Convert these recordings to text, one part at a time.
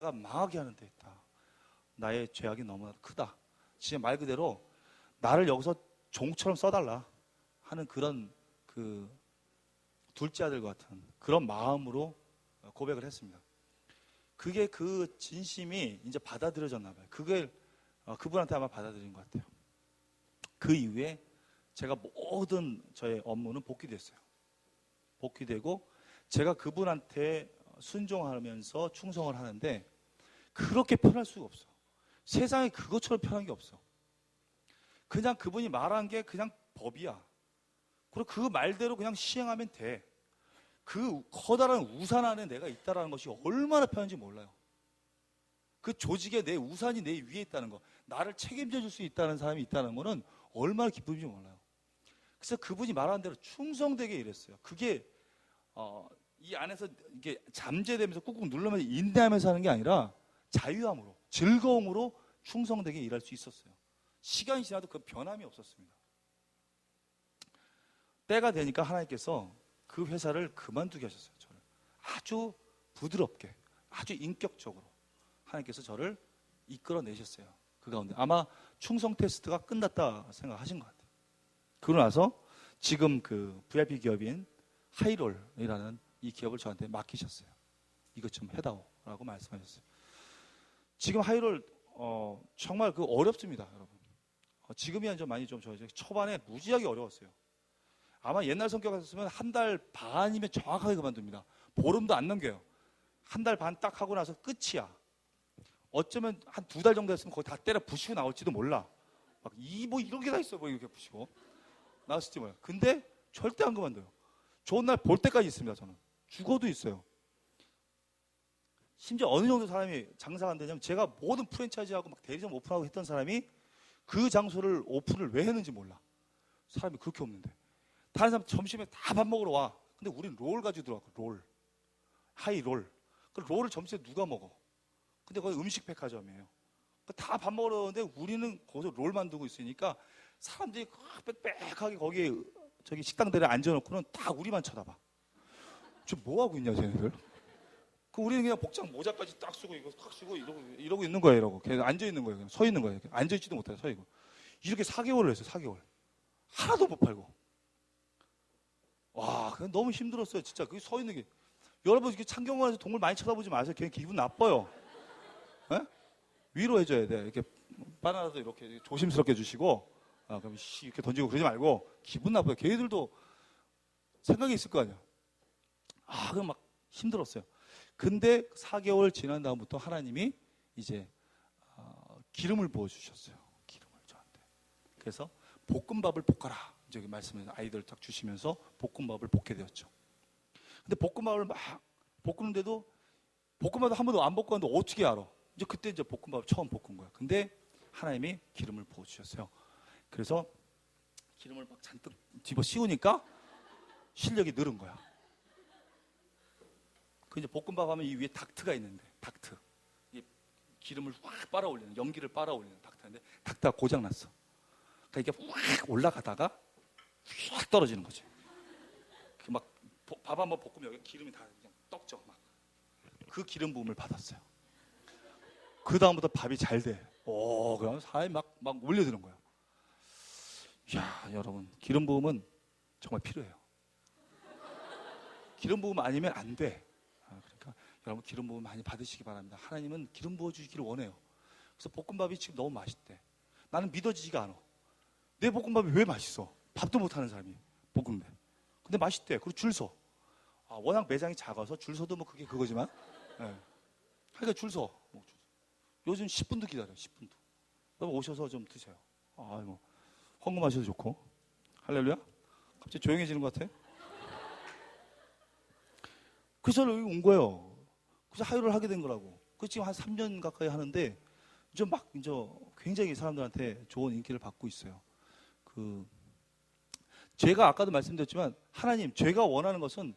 망하게 하는 데 있다. 나의 죄악이 너무나 크다. 진짜 말 그대로 나를 여기서 종처럼 써달라 하는 그런 그 둘째 아들 같은 그런 마음으로 고백을 했습니다. 그게 그 진심이 이제 받아들여졌나 봐요. 그게 그분한테 아마 받아들인 것 같아요. 그 이후에 제가 모든 저의 업무는 복귀됐어요. 복귀되고 제가 그분한테 순종하면서 충성을 하는데 그렇게 편할 수가 없어. 세상에 그것처럼 편한 게 없어. 그냥 그분이 말한 게 그냥 법이야. 그리고 그 말대로 그냥 시행하면 돼. 그 커다란 우산 안에 내가 있다는 것이 얼마나 편한지 몰라요. 그 조직에 내 우산이 내 위에 있다는 거, 나를 책임져 줄 수 있다는 사람이 있다는 거는 얼마나 기쁜지 몰라요. 그래서 그분이 말한 대로 충성되게 일했어요. 그게 이 안에서 이게 잠재되면서 꾹꾹 누르면서 인내하면서 하는 게 아니라 자유함으로, 즐거움으로 충성되게 일할 수 있었어요. 시간이 지나도 그 변함이 없었습니다. 때가 되니까 하나님께서 그 회사를 그만두게 하셨어요. 저를 아주 부드럽게, 아주 인격적으로 하나님께서 저를 이끌어내셨어요. 그 가운데 아마 충성 테스트가 끝났다 생각하신 것 같아요. 그러고 나서 지금 그 VIP 기업인 하이롤이라는 이 기업을 저한테 맡기셨어요. 이것 좀 해다오라고 말씀하셨어요. 지금 하이롤 정말 그 어렵습니다, 여러분. 지금이야 좀 많이 좀 초반에 무지하게 어려웠어요. 아마 옛날 성격 같았으면 한 달 반이면 정확하게 그만둡니다. 보름도 안 넘겨요. 한 달 반 딱 하고 나서 끝이야. 어쩌면 한 2달 정도 했으면 거의 다 때려 부시고 나올지도 몰라. 막 뭐 이런 게 다 있어, 뭐 이렇게 부시고 나왔을지 몰라요. 근데 절대 안 그만둬요. 좋은 날 볼 때까지 있습니다. 저는 죽어도 있어요. 심지어 어느 정도 사람이 장사가 안 되냐면 제가 모든 프랜차이즈하고 막 대리점 오픈하고 했던 사람이 그 장소를 오픈을 왜 했는지 몰라. 사람이 그렇게 없는데 다른 사람 점심에 다 밥 먹으러 와. 근데 우린 롤 가지고 들어왔고, 롤, 하이롤. 그 롤을 점심에 누가 먹어? 근데 거기 음식 백화점이에요. 다 밥 먹으러 오는데 우리는 거기서 롤 만들고 있으니까 사람들이 빽빽하게 거기에 저기 식당들에 앉아놓고는 다 우리만 쳐다봐. 저 뭐 하고 있냐 쟤네들? 그 우리는 그냥 복장 모자까지 딱 쓰고 이거 탁 쓰고 이러고 있는 거예요. 이러고 걔 앉아 있는 거예요. 그냥 서 있는 거예요. 앉아 있지도 못해요. 서 있고 이렇게 4개월을 했어요. 4개월 하나도 못 팔고. 와, 그냥 너무 힘들었어요. 진짜 그 서 있는 게. 여러분 이렇게 창경관에서 동물 많이 쳐다보지 마세요. 걔 기분 나빠요. 에? 위로해줘야 돼. 이렇게 바나나도 이렇게 조심스럽게 주시고, 그럼 이렇게 던지고 그러지 말고 기분 나빠요. 걔들도 생각이 있을 거 아니야. 그럼 막 힘들었어요. 근데 4개월 지난 다음부터 하나님이 이제 기름을 부어주셨어요. 기름을 저한테. 그래서 볶음밥을 볶아라. 저기 말씀을 아이들 딱 주시면서 볶음밥을 볶게 되었죠. 근데 볶음밥을 막 볶는데도 볶음밥도 한 번도 안 볶고 왔는데 어떻게 알아? 이제 그때 이제 볶음밥을 처음 볶은 거야. 근데 하나님이 기름을 부어주셨어요. 그래서 기름을 막 잔뜩 집어 씌우니까 실력이 늘은 거야. 그 이제 볶음밥 하면 이 위에 닥트가 있는데, 닥트. 이 기름을 확 빨아 올리는, 연기를 빨아 올리는 닥트인데, 닥트가 고장 났어. 그러니까 이게 확 올라가다가 확 떨어지는 거지. 막 밥 한번 볶으면 여기 기름이 다 그냥 떡져 막. 그 기름 부음을 받았어요. 그 다음부터 밥이 잘 돼. 그럼 사람이 막 몰려드는 거야. 야, 여러분, 기름 부음은 정말 필요해요. 기름 부음 아니면 안 돼. 그러니까 여러분 기름 부음 많이 받으시기 바랍니다. 하나님은 기름 부어 주시기를 원해요. 그래서 볶음밥이 지금 너무 맛있대. 나는 믿어지지가 않아. 내 볶음밥이 왜 맛있어? 밥도 못하는 사람이 볶는데. 근데 맛있대. 그리고 줄 서. 워낙 매장이 작아서 줄 서도 뭐 그게 그거지만. 네. 그러니까 줄 서. 요즘 10분도 기다려요. 10분도. 여러분 오셔서 좀 드세요. 뭐 헌금하셔도 좋고. 할렐루야. 갑자기 조용해지는 것 같아. 그래서 여기 온 거예요. 그래서 하유를 하게 된 거라고. 그 지금 한 3년 가까이 하는데 이제 굉장히 사람들한테 좋은 인기를 받고 있어요. 제가 아까도 말씀드렸지만 하나님, 제가 원하는 것은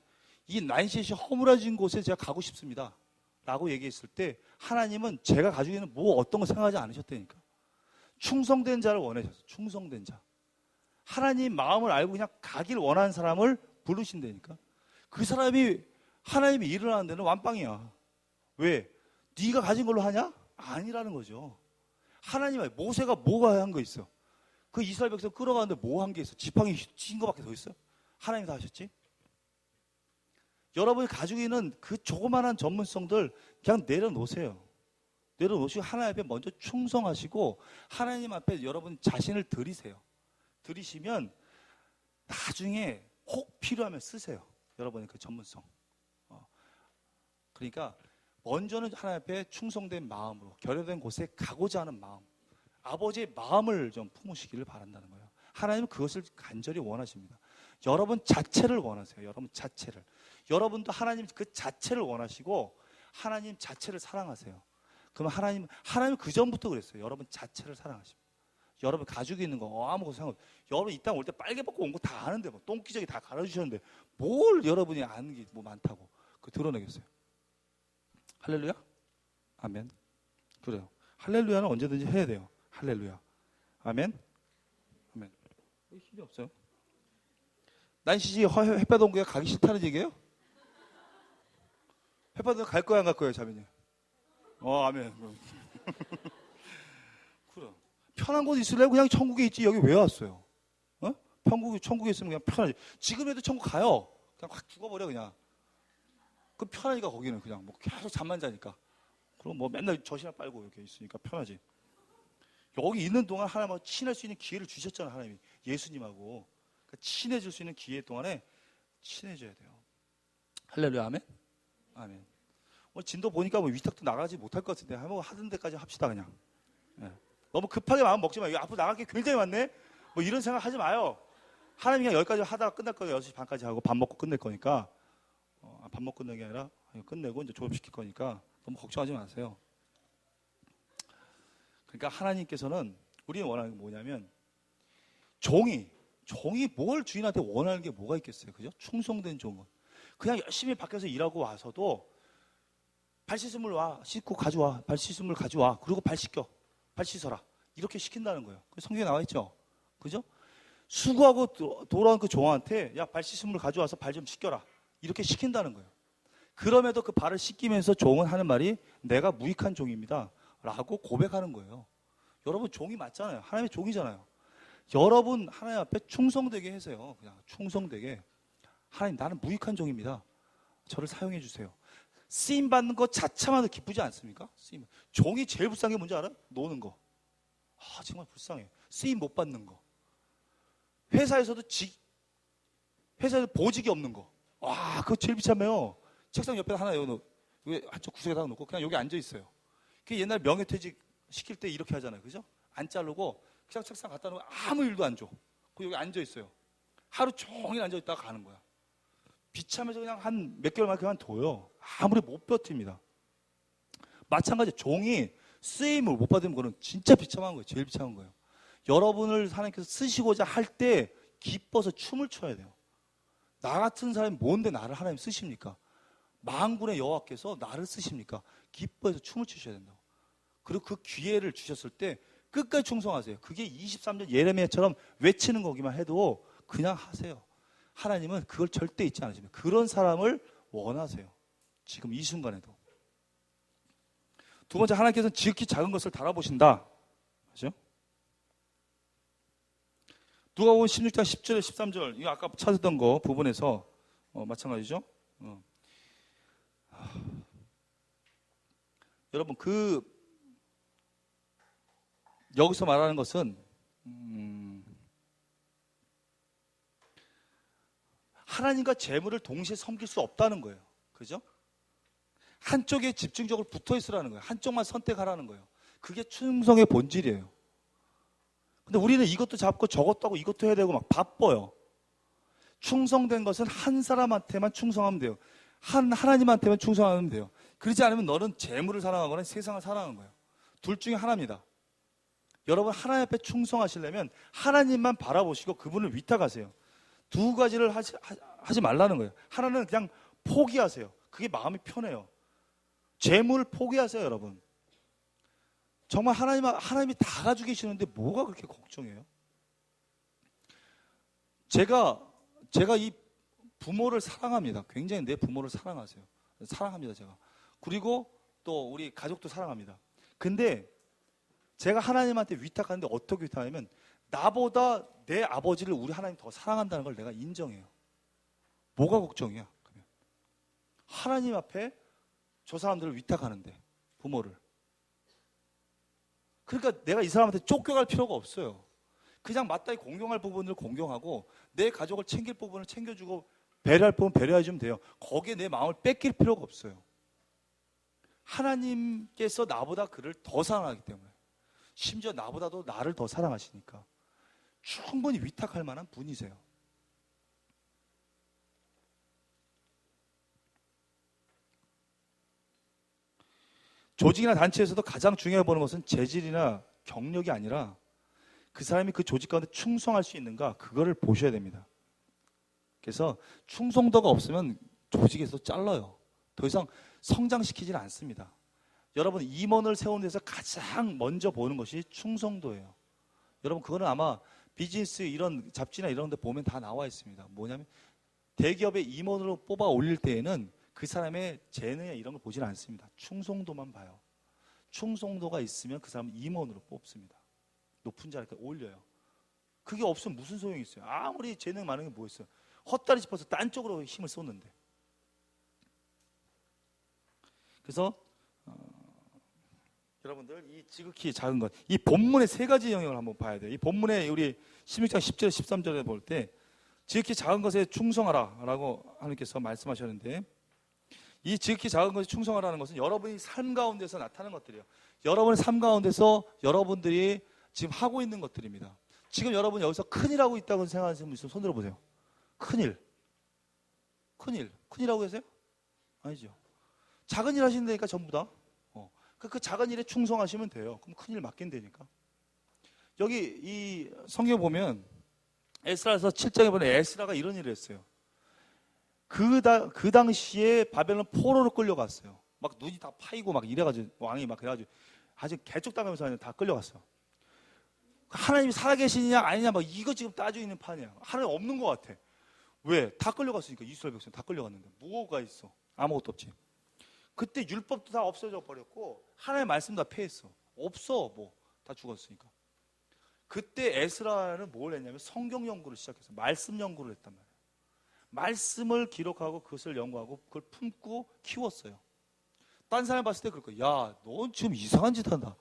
이 난시시 허물어진 곳에 제가 가고 싶습니다 라고 얘기했을 때 하나님은 제가 가지고 있는 어떤 거 생각하지 않으셨다니까. 충성된 자를 원하셨어요. 충성된 자. 하나님 마음을 알고 그냥 가길 원하는 사람을 부르신다니까. 그 사람이 하나님이 일을 하는 데는 완빵이야. 왜? 네가 가진 걸로 하냐? 아니라는 거죠. 하나님이 모세가 뭐가 한 거 있어? 그 이스라엘 백성 끌어가는데 뭐 한 게 있어? 지팡이 친 거밖에 더 있어? 하나님이 다 하셨지? 여러분이 가지고 있는 그 조그만한 전문성들 그냥 내려놓으세요. 내려놓으시고 하나님 앞에 먼저 충성하시고 하나님 앞에 여러분 자신을 드리세요. 드리시면 나중에 혹 필요하면 쓰세요. 여러분의 그 전문성. 그러니까 먼저는 하나님 앞에 충성된 마음으로 결여된 곳에 가고자 하는 마음, 아버지의 마음을 좀 품으시기를 바란다는 거예요. 하나님은 그것을 간절히 원하십니다. 여러분 자체를 원하세요. 여러분 자체를. 여러분도 하나님 그 자체를 원하시고 하나님 자체를 사랑하세요. 그럼 하나님 그 전부터 그랬어요. 여러분 자체를 사랑하십니다. 여러분 가지고 있는 거 아무것도 상관없어요. 여러분 이 땅 올 때 빨개 벗고 온 거 다 아는데 뭐 똥기저귀 다 갈아주셨는데 뭘 여러분이 아는 게 뭐 많다고 그 드러내겠어요. 할렐루야? 아멘. 그래요. 할렐루야는 언제든지 해야 돼요. 할렐루야. 아멘. 아멘. 힘이 없어요. 난시지 햇볕 온교회 가기 싫다는 얘기예요? 햇볕 갈 거야 안 갈 거예요, 자매님? 아멘. 그래. 편한 곳 있을래? 그냥 천국에 있지. 여기 왜 왔어요? 천국에 있으면 그냥 편하지. 지금에도 천국 가요. 그냥 확 죽어버려 그냥. 그 편하니까 거기는 그냥 뭐 계속 잠만 자니까. 그럼 뭐 맨날 젖이나 빨고 이렇게 있으니까 편하지. 여기 있는 동안 하나님하고 친할 수 있는 기회를 주셨잖아 하나님이. 예수님하고. 그러니까 친해질 수 있는 기회 동안에 친해져야 돼요. 할렐루야. 아멘. 아멘. 진도 보니까 뭐 위탁도 나가지 못할 것 같은데 한번 하던 데까지 합시다 그냥. 네. 너무 급하게 마음 먹지 마요. 앞으로 나갈 게 굉장히 많네. 뭐 이런 생각 하지 마요. 하나님이 그냥 여기까지 하다가 끝날 거예요. 6시 반까지 하고 밥 먹고 끝낼 거니까. 밥 먹고 끝내는 게 아니라 끝내고 이제 졸업시킬 거니까 너무 걱정하지 마세요. 그러니까 하나님께서는 우리는 원하는 게 뭐냐면 종이 뭘 주인한테 원하는 게 뭐가 있겠어요. 그죠? 충성된 종은. 그냥 열심히 밖에서 일하고 와서도 발 씻음물 씻고 가져와. 발 씻음물 가져와. 그리고 발 씻겨. 발 씻어라. 이렇게 시킨다는 거예요. 성경에 나와 있죠. 그죠? 수고하고 돌아온 그 종한테 야, 발 씻음물 가져와서 발 좀 씻겨라. 이렇게 시킨다는 거예요. 그럼에도 그 발을 씻기면서 종은 하는 말이 내가 무익한 종입니다. 라고 고백하는 거예요. 여러분 종이 맞잖아요. 하나님의 종이잖아요. 여러분 하나님 앞에 충성되게 해서요. 그냥 충성되게. 하나님 나는 무익한 종입니다. 저를 사용해 주세요. 쓰임 받는 것 자체만도 기쁘지 않습니까? 쓰임. 종이 제일 불쌍한 게 뭔지 알아요? 노는 거. 정말 불쌍해. 쓰임 못 받는 거. 회사에서도 보직이 없는 거. 그거 제일 비참해요. 책상 옆에 하나 여기 한쪽 구석에다가 놓고 그냥 여기 앉아 있어요. 그게 옛날 명예퇴직 시킬 때 이렇게 하잖아요. 그죠? 안 자르고 그냥 책상 갖다 놓으면 아무 일도 안 줘. 그 여기 앉아 있어요. 하루 종일 앉아 있다가 가는 거야. 비참해서 그냥 한 몇 개월만 그만둬요. 아무리 못 버팁니다. 마찬가지 종이 쓰임을 못 받으면 그건 진짜 비참한 거예요. 제일 비참한 거예요. 여러분을 하나님께서 쓰시고자 할 때 기뻐서 춤을 춰야 돼요. 나 같은 사람이 뭔데 나를 하나님 쓰십니까? 만군의 여호와께서 나를 쓰십니까? 기뻐해서 춤을 추셔야 된다고. 그리고 그 기회를 주셨을 때 끝까지 충성하세요. 그게 23년 예레미야처럼 외치는 거기만 해도 그냥 하세요. 하나님은 그걸 절대 잊지 않으십니다. 그런 사람을 원하세요. 지금 이 순간에도. 두 번째, 하나님께서는 지극히 작은 것을 달아보신다. 그죠? 누가복음 16장 10절에 13절, 이거 아까 찾았던 거 부분에서 마찬가지죠. 여러분 여기서 말하는 것은 하나님과 재물을 동시에 섬길 수 없다는 거예요. 그죠? 한쪽에 집중적으로 붙어 있으라는 거예요. 한쪽만 선택하라는 거예요. 그게 충성의 본질이에요. 근데 우리는 이것도 잡고 저것도 하고 이것도 해야 되고 막 바빠요. 충성된 것은 한 사람한테만 충성하면 돼요. 하나님한테만 충성하면 돼요. 그러지 않으면 너는 재물을 사랑하거나 세상을 사랑하는 거예요. 둘 중에 하나입니다. 여러분 하나님 앞에 충성하시려면 하나님만 바라보시고 그분을 위탁하세요. 두 가지를 하지 말라는 거예요. 하나는 그냥 포기하세요. 그게 마음이 편해요. 재물 포기하세요, 여러분. 정말 하나님이 다 가지고 계시는데 뭐가 그렇게 걱정해요? 제가 이 부모를 사랑합니다. 굉장히 내 부모를 사랑합니다, 제가. 그리고 또 우리 가족도 사랑합니다. 근데 제가 하나님한테 위탁하는데 어떻게 위탁하냐면 나보다 내 아버지를 우리 하나님 더 사랑한다는 걸 내가 인정해요. 뭐가 걱정이야? 그러면 하나님 앞에 저 사람들을 위탁하는데 부모를. 그러니까 내가 이 사람한테 쫓겨갈 필요가 없어요. 그냥 마땅히 공경할 부분을 공경하고 내 가족을 챙길 부분을 챙겨주고 배려할 부분 배려해주면 돼요. 거기에 내 마음을 뺏길 필요가 없어요. 하나님께서 나보다 그를 더 사랑하기 때문에, 심지어 나보다도 나를 더 사랑하시니까 충분히 위탁할 만한 분이세요. 조직이나 단체에서도 가장 중요해 보는 것은 재질이나 경력이 아니라 그 사람이 그 조직 가운데 충성할 수 있는가, 그거를 보셔야 됩니다. 그래서 충성도가 없으면 조직에서 잘라요. 더 이상 성장시키지는 않습니다. 여러분, 임원을 세우는 데서 가장 먼저 보는 것이 충성도예요. 여러분, 그거는 아마 비즈니스 이런 잡지나 이런 데 보면 다 나와 있습니다. 뭐냐면 대기업의 임원으로 뽑아 올릴 때에는 그 사람의 재능이나 이런 걸 보지는 않습니다. 충성도만 봐요. 충성도가 있으면 그 사람을 임원으로 뽑습니다. 높은 자리에 올려요. 그게 없으면 무슨 소용이 있어요? 아무리 재능 많은 게 뭐 있어요? 헛다리 짚어서 딴 쪽으로 힘을 쏟는데. 그래서 여러분들 이 지극히 작은 것, 이 본문의 세 가지 영역을 한번 봐야 돼요. 이 본문에 우리 16장 10절 13절에 볼 때 지극히 작은 것에 충성하라 라고 하나님께서 말씀하셨는데, 이 지극히 작은 것에 충성하라는 것은 여러분이 삶 가운데서 나타나는 것들이에요. 여러분의 삶 가운데서 여러분들이 지금 하고 있는 것들입니다. 지금 여러분 여기서 큰일 하고 있다고 생각하시는 분 있으면 손 들어보세요. 큰일. 큰일하고 계세요? 아니죠. 작은 일 하신다니까 전부 다. 그 작은 일에 충성하시면 돼요. 그럼 큰일 맡긴다니까. 여기 이 성경 보면 에스라에서 7장에 보면 에스라가 이런 일을 했어요. 그 당시에 바벨론 포로로 끌려갔어요. 막 눈이 다 파이고 막 이래가지고 왕이 막 그래가지고 아주 개쪽당하면서 다 끌려갔어. 하나님이 살아계시느냐 아니냐 막 이거 지금 따지고 있는 판이야. 하나님 없는 것 같아. 왜? 다 끌려갔으니까. 이스라엘 백성 다 끌려갔는데 뭐가 있어? 아무것도 없지. 그때 율법도 다 없어져 버렸고 하나님의 말씀 다 폐했어. 없어. 뭐 다 죽었으니까. 그때 에스라는 뭘 했냐면 성경 연구를 시작해서 말씀 연구를 했단 말이에요. 말씀을 기록하고 그것을 연구하고 그걸 품고 키웠어요. 딴 사람이 봤을 때 그럴 거야. 야, 넌 지금 이상한 짓 한다.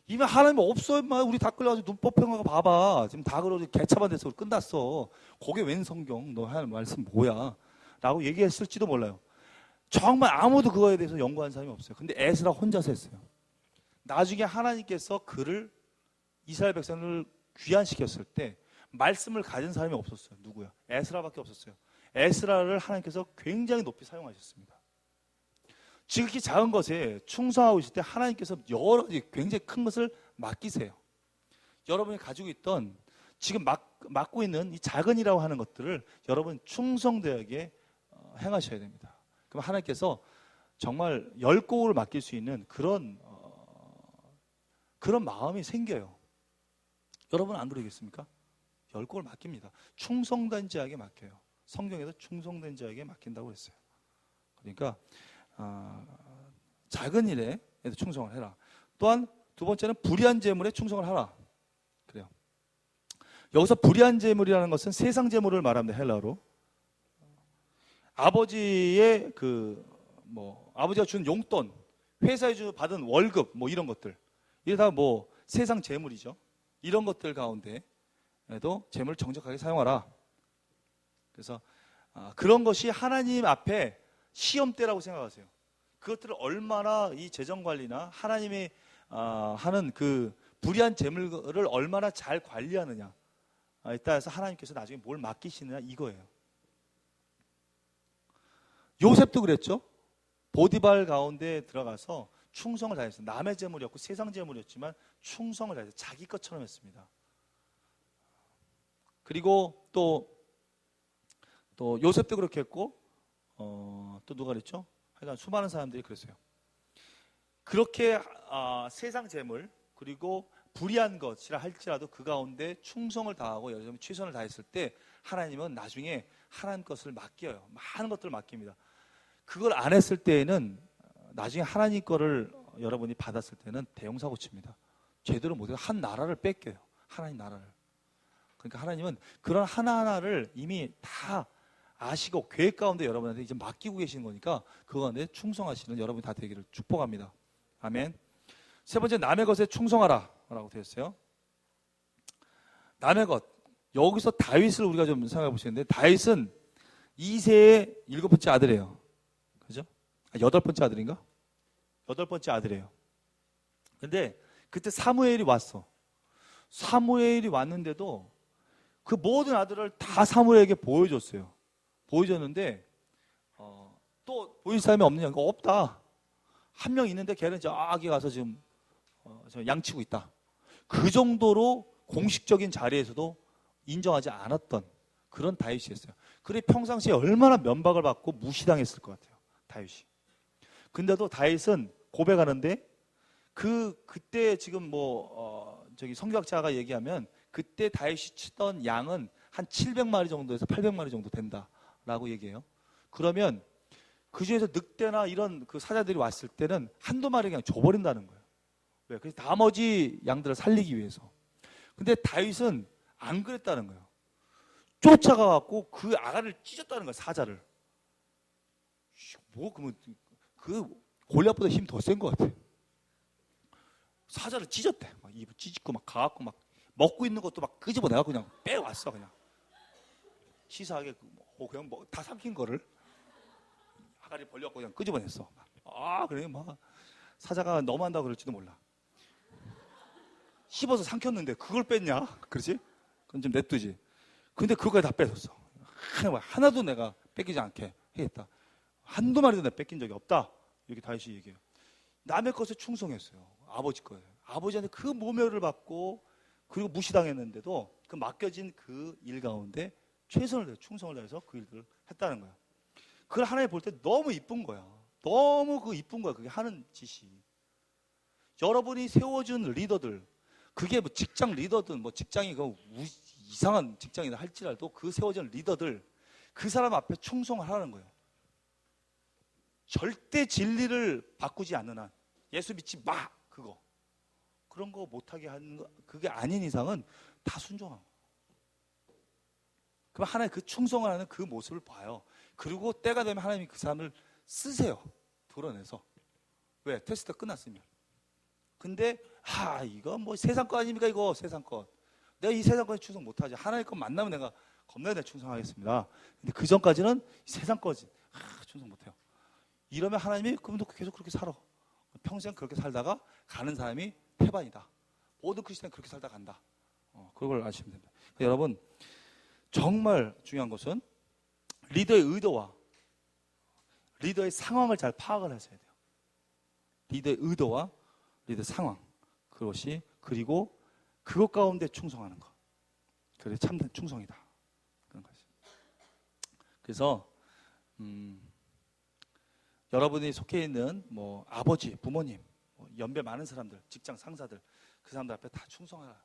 이미 하나님 없어. 임마. 우리 다 끌려가지고 눈법 평가가 봐봐. 지금 다 그러고 개차반 돼서 끝났어. 거기 웬 성경? 너 하나님 말씀 뭐야? 라고 얘기했을지도 몰라요. 정말 아무도 그거에 대해서 연구한 사람이 없어요. 근데 에스라 혼자서 했어요. 나중에 하나님께서 그를 이스라엘 백성을 귀환시켰을 때 말씀을 가진 사람이 없었어요. 누구야? 에스라밖에 없었어요. 에스라를 하나님께서 굉장히 높이 사용하셨습니다. 지극히 작은 것에 충성하고 있을 때 하나님께서 여러 가지 굉장히 큰 것을 맡기세요. 여러분이 가지고 있던 지금 맡고 있는 이 작은이라고 하는 것들을 여러분 충성되게 행하셔야 됩니다. 그럼 하나님께서 정말 10곡을 맡길 수 있는 그런 마음이 생겨요. 여러분 안 그러겠습니까? 10곡을 맡깁니다. 충성된 자에게 맡겨요. 성경에서 충성된 자에게 맡긴다고 했어요. 그러니까 작은 일에 충성을 해라. 또한 두 번째는 불의한 재물에 충성을 하라. 그래요. 여기서 불의한 재물이라는 것은 세상 재물을 말합니다. 헬라어로. 아버지의 아버지가 준 용돈, 회사에 받은 월급, 뭐 이런 것들, 이게 다 뭐 세상 재물이죠. 이런 것들 가운데에도 재물을 정직하게 사용하라. 그래서 그런 것이 하나님 앞에 시험대라고 생각하세요. 그것들을 얼마나 이 재정 관리나 하나님이 하는 그 불의한 재물을 얼마나 잘 관리하느냐에 따라서 하나님께서 나중에 뭘 맡기시느냐 이거예요. 요셉도 그랬죠. 보디발 가운데 들어가서 충성을 다했어요. 남의 재물이었고 세상 재물이었지만 충성을 다했어요. 자기 것처럼 했습니다. 그리고 또 요셉도 그렇게 했고 또 누가 그랬죠? 하여간 수많은 사람들이 그랬어요. 그렇게 세상 재물 그리고 불의한 것이라 할지라도 그 가운데 충성을 다하고 여러분 최선을 다했을 때 하나님은 나중에 하나님 것을 맡겨요. 많은 것들을 맡깁니다. 그걸 안 했을 때에는 나중에 하나님 거를 여러분이 받았을 때는 대형사고 칩니다. 제대로 못해서 한 나라를 뺏겨요. 하나님 나라를. 그러니까 하나님은 그런 하나하나를 이미 다 아시고 계획 가운데 여러분한테 이제 맡기고 계시는 거니까 그 가운데 충성하시는 여러분이 다 되기를 축복합니다. 아멘. 세 번째, 남의 것에 충성하라 라고 되어 있어요. 남의 것. 여기서 다윗을 우리가 좀 생각해 보시는데, 다윗은 이새의 7번째 아들이에요. 그죠? 8번째 아들인가? 8번째 아들이에요. 근데 그때 사무엘이 왔어. 사무엘이 왔는데도 그 모든 아들을 다 사무엘에게 보여줬어요. 보여줬는데 또 보일 사람이 없느냐? 없다. 한 명 있는데 걔는 저기 가서 지금 양치고 있다. 그 정도로 공식적인 자리에서도 인정하지 않았던 그런 다윗이었어요. 그래 평상시에 얼마나 면박을 받고 무시당했을 것 같아요. 다윗이. 근데도 다윗은 고백하는데 그때 지금 저기 성경학자가 얘기하면 그때 다윗이 치던 양은 한 700마리 정도에서 800마리 정도 된다라고 얘기해요. 그러면 그 중에서 늑대나 이런 그 사자들이 왔을 때는 한두 마리 그냥 줘버린다는 거예요. 왜? 그래서 나머지 양들을 살리기 위해서. 근데 다윗은 안 그랬다는 거예요. 쫓아가갖고 그 아가를 찢었다는 거예요. 사자를. 그러면 그 골리앗보다 힘 더 센 것 같아. 사자를 찢었대. 막 입을 찢고 막 가갖고 막 먹고 있는 것도 막 끄집어내갖고 그냥 빼왔어. 그냥 치사하게 그냥 다 삼킨 거를 아가리 벌려갖고 그냥 끄집어냈어. 그래 막 사자가 너무한다고 그럴지도 몰라. 씹어서 삼켰는데 그걸 뺐냐? 그렇지? 그건 좀 냅두지. 근데 그거까지 다 뺏었어. 하나도 내가 뺏기지 않게 해야겠다. 한두 마리도 내가 뺏긴 적이 없다. 이렇게 다윗이 얘기해요. 남의 것에 충성했어요. 아버지 거예요. 아버지한테 그 모멸을 받고 그리고 무시당했는데도 그 맡겨진 그 일 가운데 최선을 다해 충성을 다해서 그 일들을 했다는 거야. 그걸 하나님 볼 때 너무 이쁜 거야. 너무 그 이쁜 거야. 그게 하는 짓이. 여러분이 세워준 리더들, 그게 뭐 직장 리더든 뭐 직장이 그 이상한 직장이나 할지라도 그 세워진 리더들, 그 사람 앞에 충성을 하라는 거예요. 절대 진리를 바꾸지 않는 한, 예수 믿지 마, 그런 거 못하게 하는 거, 그게 아닌 이상은 다 순종하고. 그럼 하나님 그 충성을 하는 그 모습을 봐요. 그리고 때가 되면 하나님이 그 사람을 쓰세요. 드러내서. 왜? 테스트가 끝났으면. 근데 이거 뭐 세상 거 아닙니까? 이거 세상 거. 내가 이 세상 거에 충성 못하지. 하나님 거 만나면 내가 겁나게 충성하겠습니다. 근데 그 전까지는 세상 거지. 충성 못해요. 이러면 하나님이 그럼도 계속 그렇게 살아. 평생 그렇게 살다가 가는 사람이 태반이다. 모든 크리스찬이 그렇게 살다 간다. 그걸 아시면 됩니다. 그러니까 여러분, 정말 중요한 것은 리더의 의도와 리더의 상황을 잘 파악을 하셔야 돼요. 리더의 의도와 리더의 상황, 그리고 그것 가운데 충성하는 것. 그게 참된 충성이다. 그런 거죠. 그래서 여러분이 속해 있는 뭐 아버지, 부모님, 연배 많은 사람들, 직장 상사들, 그 사람들 앞에 다 충성하라.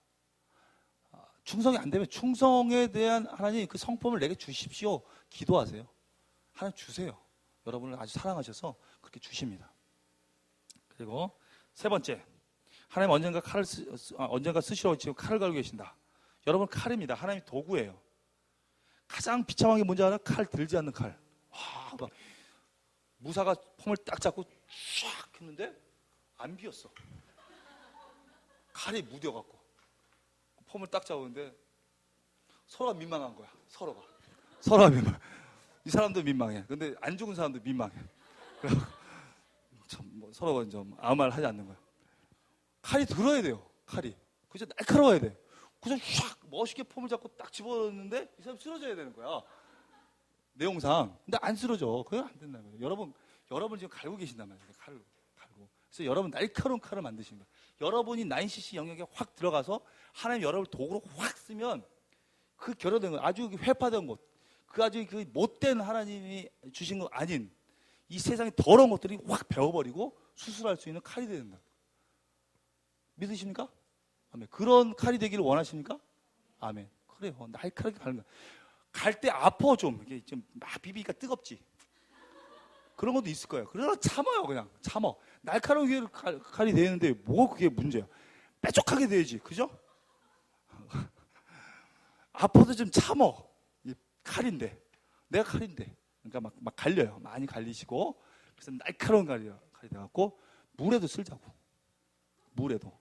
충성이 안 되면 충성에 대한 하나님 그 성품을 내게 주십시오. 기도하세요. 하나님 주세요. 여러분을 아주 사랑하셔서 그렇게 주십니다. 그리고 세 번째, 하나님 언젠가 쓰시러 지금 칼을 갈고 계신다. 여러분 칼입니다. 하나님 도구예요. 가장 비참한 게 뭔지 알아? 칼 들지 않는 칼. 막 무사가 폼을 딱 잡고 쫙 했는데 안 비었어. 칼이 무뎌갖고 폼을 딱 잡았는데 서로가 민망한 거야. 서로가 민망해. 이 사람도 민망해. 근데 안 죽은 사람도 민망해. 서로가 좀 아무 말 하지 않는 거야. 칼이 들어야 돼요. 칼이. 그죠? 날카로워야 돼. 그래서 샥 멋있게 폼을 잡고 딱 집어넣는데 이 사람 쓰러져야 되는 거야. 내용상. 근데 안 쓰러져. 그건 안 된다는 거예요. 여러분 지금 갈고 계신단 말이에요. 칼로 갈고. 그래서 여러분 날카로운 칼을 만드시는 거예요. 여러분이 9cc 영역에 확 들어가서 하나님 여러분을 도구로 확 쓰면 그 결여된 것, 아주 회파된 것, 그 아주 그 못된 하나님이 주신 것 아닌 이 세상의 더러운 것들이 확 베어버리고 수술할 수 있는 칼이 된다. 믿으십니까? 아멘. 그런 칼이 되기를 원하십니까? 아멘. 그래요. 날카롭게 가는 거야. 갈 때 아파 좀. 이게 좀 막 비비니까 뜨겁지. 그런 것도 있을 거예요. 그래서 참아요. 그냥 참어. 날카로운 칼이 되는데 뭐 그게 문제야. 빼쪽하게 돼야지. 그죠? 아파도 좀 참어. 이 칼인데. 내가 칼인데. 그러니까 막 갈려요. 많이 갈리시고. 그래서 날카로운 칼이 돼갖고 물에도 쓸자고. 물에도.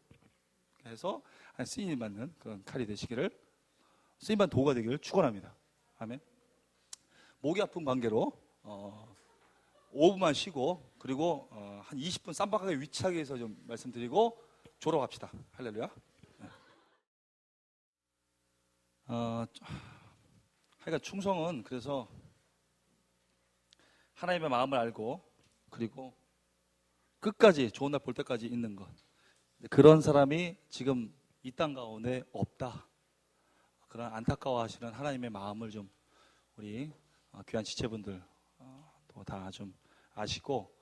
그래서 쓰임 받는 그런 칼이 되시기를, 쓰임 받는 도구가 되기를 축원합니다. 아멘. 목이 아픈 관계로 5분만 쉬고, 그리고 한 20분 쌈박하게 위치하게 해서 좀 말씀드리고 졸업합시다. 할렐루야. 하여간 충성은 그래서 하나님의 마음을 알고, 그리고 끝까지 좋은 날 볼 때까지 있는 것. 그런 사람이 지금 이 땅 가운데 없다. 그런 안타까워하시는 하나님의 마음을 좀 우리 귀한 지체분들 또 다 좀 아시고,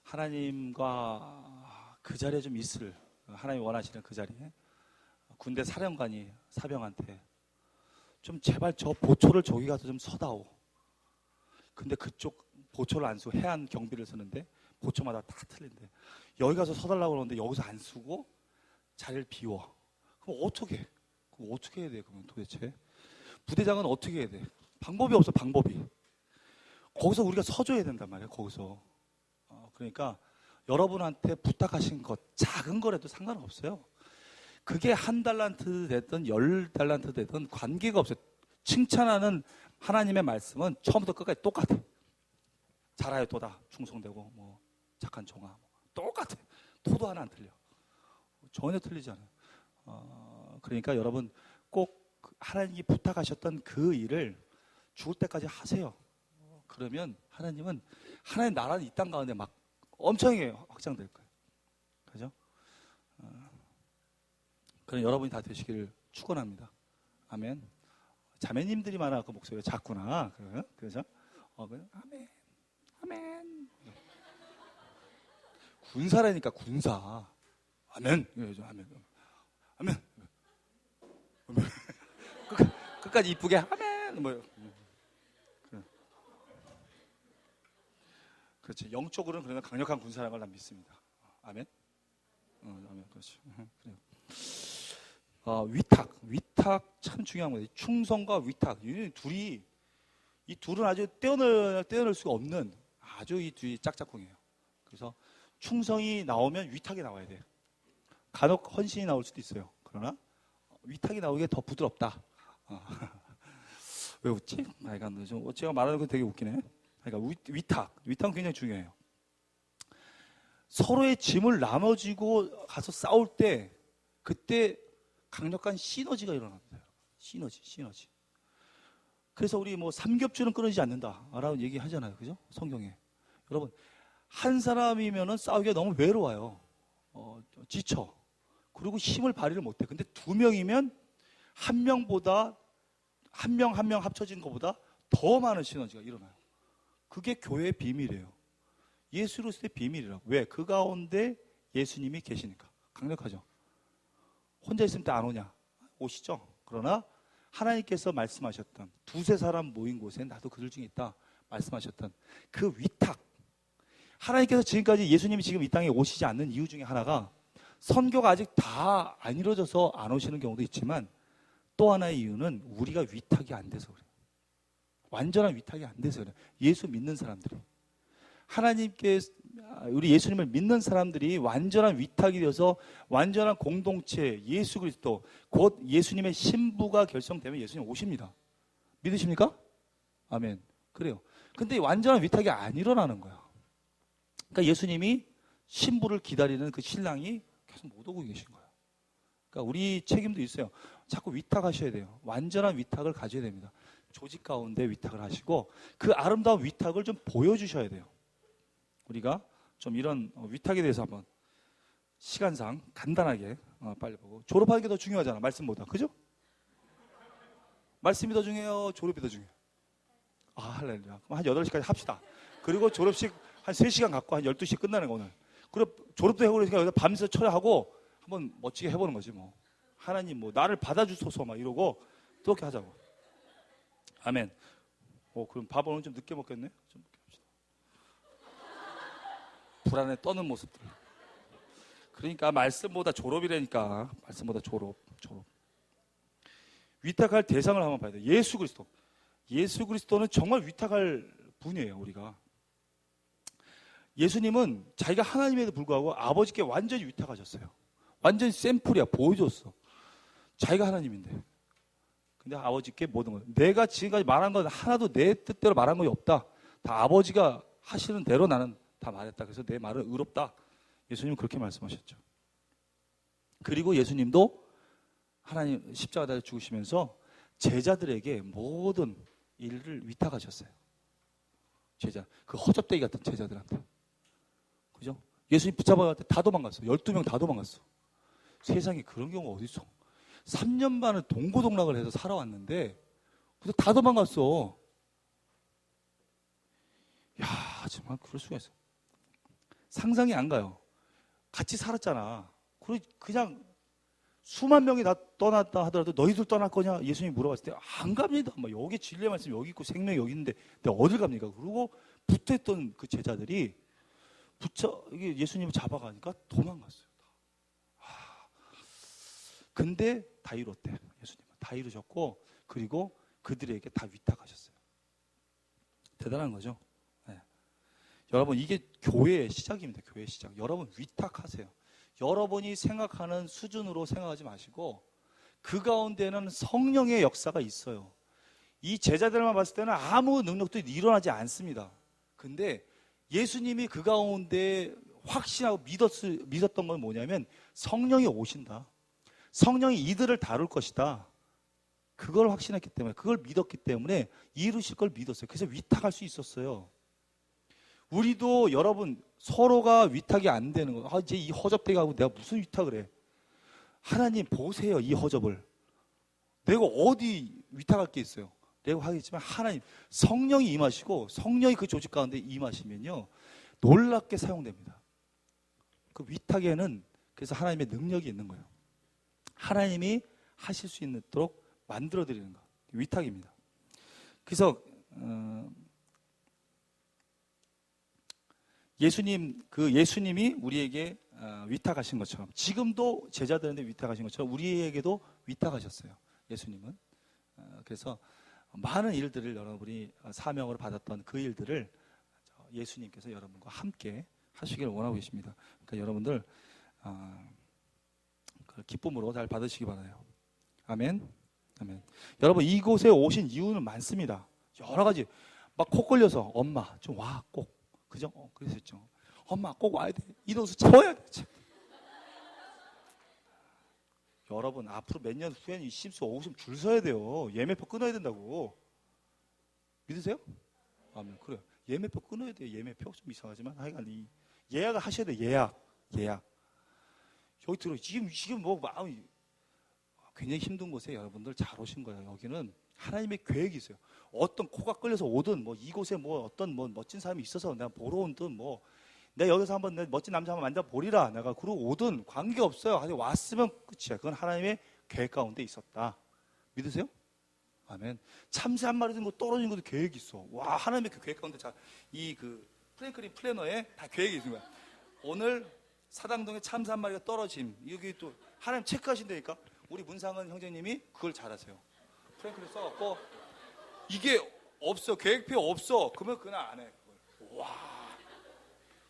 하나님과 그 자리에 좀 있을, 하나님이 원하시는 그 자리에 군대 사령관이 사병한테 좀 제발 저 보초를 저기 가서 좀 서다오. 근데 그쪽 보초를 안 쓰고 해안 경비를 쓰는데 보초마다 다 틀린데, 여기 가서 서달라고 그러는데 여기서 안 쓰고 자리를 비워. 그럼 어떻게 해야 돼? 그러면 도대체 부대장은 어떻게 해야 돼? 방법이 없어. 방법이. 거기서 우리가 서줘야 된단 말이에요. 거기서. 그러니까 여러분한테 부탁하신 것, 작은 거라도 상관없어요. 그게 1달란트 됐든 10달란트 됐든 관계가 없어요. 칭찬하는 하나님의 말씀은 처음부터 끝까지 똑같아. 잘하여 도다, 충성되고 뭐 착한 종아, 똑같아. 토도 하나 안 틀려. 전혀 틀리지 않아요. 그러니까 여러분 꼭 하나님이 부탁하셨던 그 일을 죽을 때까지 하세요. 그러면 하나님은, 하나님 나라는 이 땅 가운데 막 엄청나게 확장될 거예요. 그죠? 그럼 여러분이 다 되시기를 축원합니다. 아멘. 자매님들이 많아서 목소리가 작구나. 그죠? 아멘. 아멘. 군사라니까, 군사. 아멘. 아멘. 아멘. 끝까지 이쁘게 아멘. 뭐. 그렇지. 영적으로는 그러나 강력한 군사라는 걸 난 믿습니다. 아멘. 아멘. 그렇죠. 그래요. 위탁 참 중요한 거예요. 충성과 위탁. 이 둘은 아주 떼어낼 수가 없는 아주 이 둘이 짝짝꿍이에요. 그래서 충성이 나오면 위탁이 나와야 돼요. 간혹 헌신이 나올 수도 있어요. 그러나 위탁이 나오기에 더 부드럽다. 왜 웃지? 제가 말하는 건 되게 웃기네. 그러니까 위탁은 굉장히 중요해요. 서로의 짐을 나눠지고 가서 싸울 때, 그때 강력한 시너지가 일어납니다. 시너지. 그래서 우리 뭐 삼겹줄은 끊어지지 않는다라고 얘기하잖아요. 그죠? 성경에. 여러분, 한 사람이면은 싸우기가 너무 외로워요. 지쳐. 그리고 힘을 발휘를 못해. 근데 2명이면 한 명보다 한 명 합쳐진 것보다 더 많은 시너지가 일어나요. 그게 교회의 비밀이에요. 예수 그리스도의 비밀이라고. 왜? 그 가운데 예수님이 계시니까. 강력하죠. 혼자 있으면 때 안 오냐? 오시죠. 그러나 하나님께서 말씀하셨던, 2-3 모인 곳에 나도 그들 중에 있다 말씀하셨던 그 위탁. 하나님께서 지금까지 예수님이 지금 이 땅에 오시지 않는 이유 중에 하나가, 선교가 아직 다 안 이루어져서 안 오시는 경우도 있지만, 또 하나의 이유는 우리가 위탁이 안 돼서 그래요. 완전한 위탁이 안 돼서 그래요. 예수 믿는 사람들이, 우리 예수님을 믿는 사람들이 완전한 위탁이 되어서 완전한 공동체, 예수 그리스도, 곧 예수님의 신부가 결성되면 예수님 오십니다. 믿으십니까? 아멘. 그래요. 근데 완전한 위탁이 안 일어나는 거야. 그러니까 예수님이 신부를 기다리는 그 신랑이 계속 못 오고 계신 거예요. 그러니까 우리 책임도 있어요. 자꾸 위탁하셔야 돼요. 완전한 위탁을 가져야 됩니다. 조직 가운데 위탁을 하시고 그 아름다운 위탁을 좀 보여주셔야 돼요. 우리가 좀 이런 위탁에 대해서 한번 시간상 간단하게 빨리 보고. 졸업하는 게 더 중요하잖아, 말씀보다. 그죠? 말씀이 더 중요해요, 졸업이 더 중요해요? 할렐루야. 그럼 한 8시까지 합시다. 그리고 졸업식 한 3시간 갖고 한 12시에 끝나는 거 오늘. 그리고 졸업도 해보고 그러니까 밤새 철야하고 한번 멋지게 해보는 거지 뭐. 하나님 뭐 나를 받아주소서 막 이러고 또 그렇게 하자고. 아멘. 그럼 밥은 오늘 좀 늦게 먹겠네? 좀 늦게 합시다. 불안에 떠는 모습들. 그러니까 말씀보다 졸업이라니까. 말씀보다 졸업. 위탁할 대상을 한번 봐야 돼요. 예수 그리스도. 예수 그리스도는 정말 위탁할 분이에요. 우리가. 예수님은 자기가 하나님에도 불구하고 아버지께 완전히 위탁하셨어요. 완전히 샘플이야. 보여줬어. 자기가 하나님인데. 근데 아버지께 모든 것. 내가 지금까지 말한 건 하나도 내 뜻대로 말한 것이 없다. 다 아버지가 하시는 대로 나는 다 말했다. 그래서 내 말은 의롭다. 예수님은 그렇게 말씀하셨죠. 그리고 예수님도 하나님 십자가에 죽으시면서 제자들에게 모든 일을 위탁하셨어요. 제자. 그 허접대기 같은 제자들한테. 그죠? 예수님 붙잡아갈 때 다 도망갔어. 12명 다 도망갔어. 세상에 그런 경우가 어디 있어? 3년 반을 동고동락을 해서 살아왔는데 그래서 다 도망갔어. 야, 정말 그럴 수가 있어. 상상이 안 가요. 같이 살았잖아. 그냥 수만 명이 다 떠났다 하더라도 너희들 떠날 거냐? 예수님이 물어봤을 때 안 갑니다. 여기 진리의 말씀 여기 있고 생명이 여기 있는데 내가 어딜 갑니까? 그러고 붙어있던 그 제자들이 이게 예수님을 잡아가니까 도망갔어요. 근데 다 이뤘대. 예수님은 다 이루셨고 그리고 그들에게 다 위탁하셨어요. 대단한 거죠. 네. 여러분 이게 교회의 시작입니다. 교회의 시작. 여러분 위탁하세요. 여러분이 생각하는 수준으로 생각하지 마시고 그 가운데는 성령의 역사가 있어요. 이 제자들만 봤을 때는 아무 능력도 일어나지 않습니다. 근데 예수님이 그 가운데 확신하고 믿었던 건 뭐냐면 성령이 오신다. 성령이 이들을 다룰 것이다. 그걸 확신했기 때문에, 그걸 믿었기 때문에 이루실 걸 믿었어요. 그래서 위탁할 수 있었어요. 우리도 여러분 서로가 위탁이 안 되는 거. 이제 이 허접되게 하고 내가 무슨 위탁을 해. 하나님 보세요. 이 허접을. 내가 어디 위탁할 게 있어요. 내가 하겠지만 하나님 성령이 임하시고 성령이 그 조직 가운데 임하시면요 놀랍게 사용됩니다. 그 위탁에는 그래서 하나님의 능력이 있는 거예요. 하나님이 하실 수 있도록 만들어 드리는 것. 위탁입니다. 그래서 예수님이 우리에게 위탁하신 것처럼 지금도 제자들한테 위탁하신 것처럼 우리에게도 위탁하셨어요. 예수님은. 그래서 많은 일들을 여러분이 사명으로 받았던 그 일들을 예수님께서 여러분과 함께 하시기를 원하고 계십니다. 그러니까 여러분들 기쁨으로 잘 받으시기 바라요. 아멘. 아멘. 여러분 이곳에 오신 이유는 많습니다. 여러 가지. 막 코 걸려서 엄마 좀 와 꼭. 그죠? 그랬었죠. 엄마 꼭 와야 돼. 인원수 채워야 돼. 여러분 앞으로 몇 년 후에는 심수 오시면 줄 서야 돼요. 예매표 끊어야 된다고. 믿으세요? 아멘. 그래요. 예매표 끊어야 돼요. 예매표 좀 이상하지만 하여간 예약을 하셔야 돼요. 예약. 여기 들어. 지금 뭐 마음이 굉장히 힘든 곳에 여러분들 잘 오신 거예요. 여기는 하나님의 계획이 있어요. 어떤 코가 끌려서 오든 뭐 이곳에 뭐 어떤 뭐 멋진 사람이 있어서 내가 보러 온든 뭐 내가 여기서 한번 내 멋진 남자 한번 만나보리라 내가 그러고 오든 관계없어요. 아니 왔으면 끝이야. 그건 하나님의 계획 가운데 있었다. 믿으세요? 아멘. 참새 한 마리 든 거 떨어진 것도 계획이 있어. 와 하나님의 그 계획 가운데 그 프랭클린 플래너에 다 계획이 있는 거야. 오늘 사당동에 참새 한 마리가 떨어짐. 여기 또 하나님 체크하신다니까. 우리 문상은 형제님이 그걸 잘하세요. 프랭클린 써갖고 이게 없어. 계획표 없어. 그러면 그날 안 해. 그걸. 와.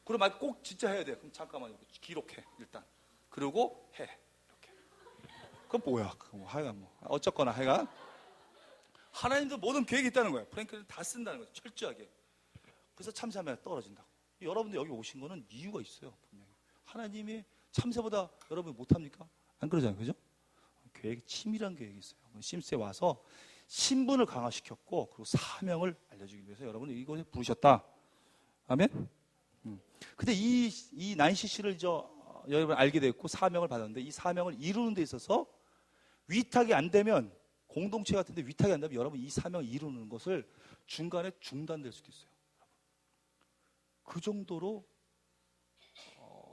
그럼 막 꼭 진짜 해야 돼. 그럼 잠깐만요. 기록해 일단. 그리고 해. 이렇게. 그건 뭐야? 하여간 뭐 어쨌거나 하여간 하나님도 모든 계획이 있다는 거예요. 프랭클린 다 쓴다는 거죠. 철저하게. 그래서 참새가 떨어진다고. 여러분들 여기 오신 거는 이유가 있어요. 분명히. 하나님이 참새보다 여러분이 못합니까? 안 그러잖아요. 그죠? 치밀한 계획이 있어요. 심스에 와서 신분을 강화시켰고 그리고 사명을 알려주기 위해서 여러분을 이곳에 부르셨다. 아멘? 근데 이 난시시를 여러분 알게 됐고 사명을 받았는데 이 사명을 이루는 데 있어서 위탁이 안 되면 공동체 같은데 위탁이 안 되면 여러분 이 사명을 이루는 것을 중간에 중단될 수도 있어요. 그 정도로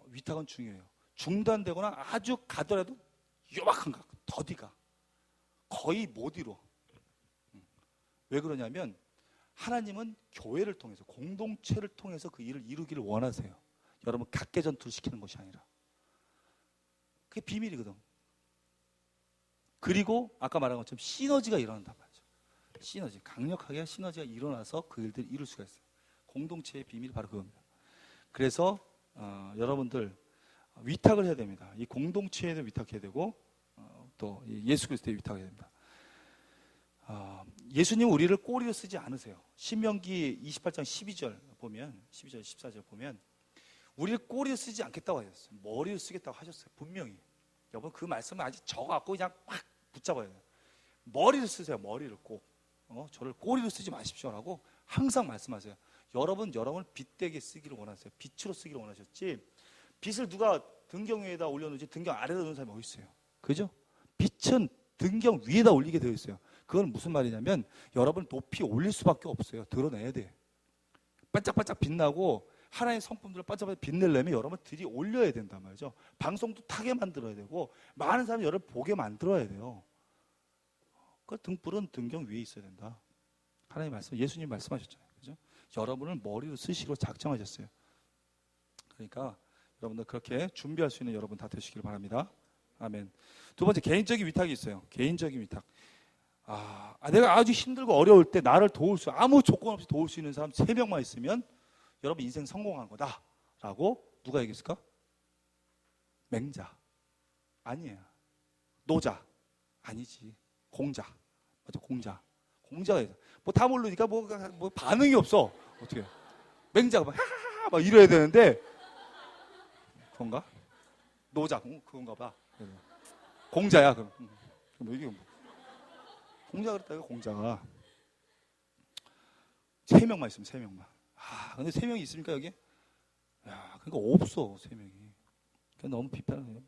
위탁은 중요해요. 중단되거나 아주 가더라도 요박한 각 더디가 거의 못 이뤄. 왜 그러냐면 하나님은 교회를 통해서 공동체를 통해서 그 일을 이루기를 원하세요. 여러분 각계 전투를 시키는 것이 아니라. 그게 비밀이거든. 그리고 아까 말한 것처럼 시너지가 일어난단 말이죠. 시너지, 강력하게 시너지가 일어나서 그 일들을 이룰 수가 있어요. 공동체의 비밀이 바로 그겁니다. 그래서 여러분들 위탁을 해야 됩니다. 이 공동체에도 위탁해야 되고 또 예수 그리스도에 위탁해야 됩니다. 예수님은 우리를 꼬리로 쓰지 않으세요. 신명기 28장 12절 보면 12절 14절 보면 우리를 꼬리로 쓰지 않겠다고 하셨어요. 머리로 쓰겠다고 하셨어요. 분명히. 여러분 그 말씀을 아직 적어갖고 그냥 팍 붙잡아야 돼요. 머리를 쓰세요. 머리를 꼭. 저를 꼬리로 쓰지 마십시오라고 항상 말씀하세요. 여러분을 빛되게 쓰기를 원하세요. 빛으로 쓰기를 원하셨지. 빛을 누가 등경 위에다 올려놓지 등경 아래다 놓는 사람이 어디 있어요? 그죠? 빛은 등경 위에다 올리게 되어 있어요. 그건 무슨 말이냐면 여러분 높이 올릴 수밖에 없어요. 드러내야 돼. 반짝반짝 빛나고 하나의 성품들을 반짝반짝 빛내려면 여러분 들이 올려야 된단 말이죠. 방송도 타게 만들어야 되고 많은 사람이 여러분 보게 만들어야 돼요. 그 등불은 등경 위에 있어야 된다. 하나님 말씀, 예수님 말씀하셨잖아요. 그죠? 여러분을 머리로 쓰시기로 작정하셨어요. 그러니까 여러분들 그렇게 준비할 수 있는 여러분 다 되시길 바랍니다. 아멘. 두 번째, 개인적인 위탁이 있어요. 개인적인 위탁. 내가 아주 힘들고 어려울 때 나를 도울 수, 아무 조건 없이 도울 수 있는 사람 3명만 있으면 여러분 인생 성공한 거다 라고 누가 얘기했을까? 맹자 아니에요. 노자 아니지. 공자. 맞아, 공자가 있어. 뭐 다 모르니까 뭐 반응이 없어. 어떻게? 맹자가 막 하하하 막 이래야 되는데 그런가? 노자 그건가 봐. 공자야 그럼. 뭐 이게 뭐. 공자 그랬다 이거 공자가 3명만 있으면 3명만. 근데 3명이 있습니까 여기? 그러니까 없어 3명이. 그러니까 너무 비판해요.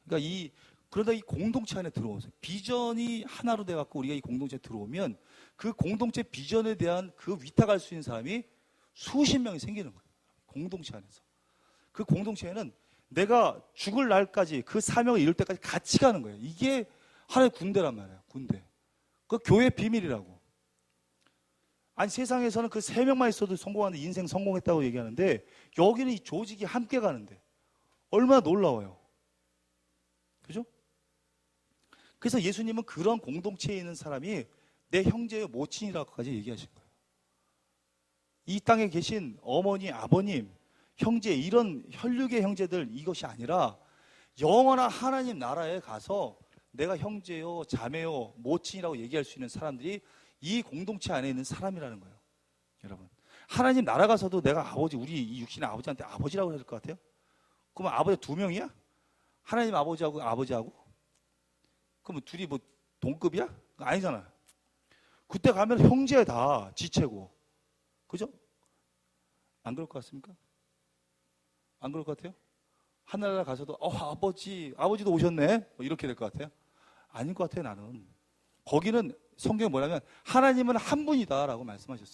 그러니까 그러다 이 공동체 안에 들어오세요. 비전이 하나로 돼갖고 우리가 이 공동체에 들어오면 그 공동체 비전에 대한 그 위탁할 수 있는 사람이 수십 명이 생기는 거예요. 공동체 안에서. 그 공동체에는 내가 죽을 날까지 그 사명을 이룰 때까지 같이 가는 거예요. 이게 하나의 군대란 말이에요. 군대. 그 교회 비밀이라고. 아니 세상에서는 그 3명만 있어도 성공하는데 인생 성공했다고 얘기하는데 여기는 이 조직이 함께 가는데 얼마나 놀라워요. 그죠? 그래서 예수님은 그런 공동체에 있는 사람이 내 형제요 모친이라고까지 얘기하신 거예요. 이 땅에 계신 어머니, 아버님, 형제 이런 혈육의 형제들 이것이 아니라 영원한 하나님 나라에 가서 내가 형제요, 자매요, 모친이라고 얘기할 수 있는 사람들이 이 공동체 안에 있는 사람이라는 거예요. 여러분, 하나님 나라 가서도 내가 아버지, 우리 이 육신의 아버지한테 아버지라고 해야 될 것 같아요? 그러면 아버지 2명이야? 하나님 아버지하고 아버지하고? 그러면 둘이 뭐 동급이야? 아니잖아요. 그때 가면 형제 다 지체고. 그죠? 안 그럴 것 같습니까? 안 그럴 것 같아요? 하늘나라 가서도 아버지도 오셨네? 뭐 이렇게 될 것 같아요? 아닌 것 같아요, 나는. 거기는 성경이 뭐냐면 하나님은 한 분이다라고 말씀하셨어요.